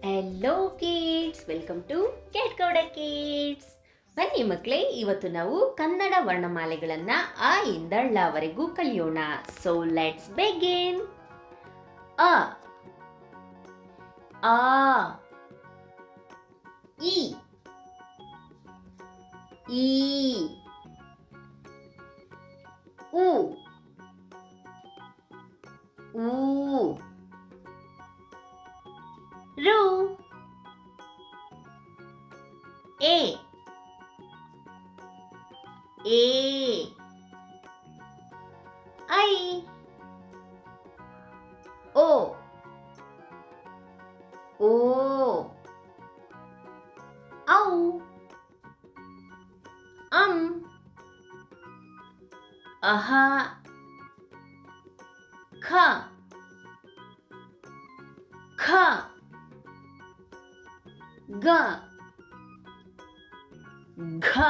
Hello kids, welcome to cat Gowda kids. ಬನ್ನಿ ಮಕ್ಕಳೇ, ಇವತ್ತು ನಾವು ಕನ್ನಡ ವರ್ಣಮಾಲೆಗಳನ್ನು ಆ ಇಂದ ಳವರೆಗೂ ಕಲಿಯೋಣ. So let's begin. ಅ ಆ ಇ ಈ ಉ ಊ ರು ಎ ಏ ಐ ಓ ಓ ಔ ಅಂ ಅಹ ಖ ಖ ಗ ಘ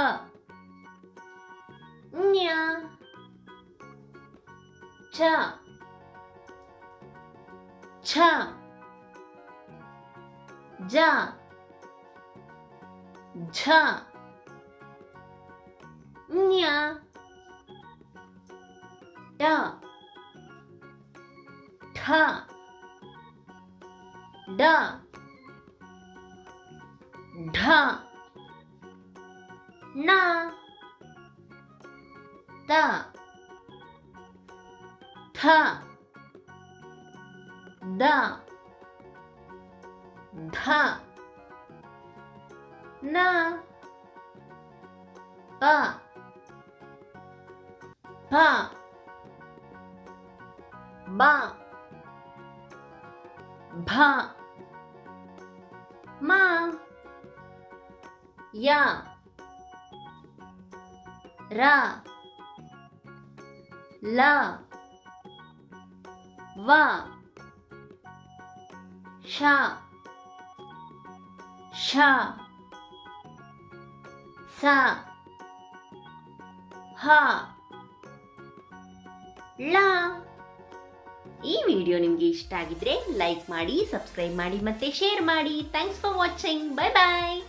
ಞ ಚ ಛ ಜ ಝ ಞ ಟ ಠ ಡ ಢ ಣ ತ ಥ ದ ಧ ನ ಪ ಫ ಬ ಭ ಮ ಯ ರ ಲ ವ ಶ ಷ ಸ ಹ ಳ. ಈ ವಿಡಿಯೋ ನಿಮಗೆ ಇಷ್ಟ ಆಗಿದ್ರೆ ಲೈಕ್ ಮಾಡಿ, ಸಬ್ಸ್ಕ್ರೈಬ್ ಮಾಡಿ ಮತ್ತೆ ಶೇರ್ ಮಾಡಿ. Thanks for watching. Bye bye.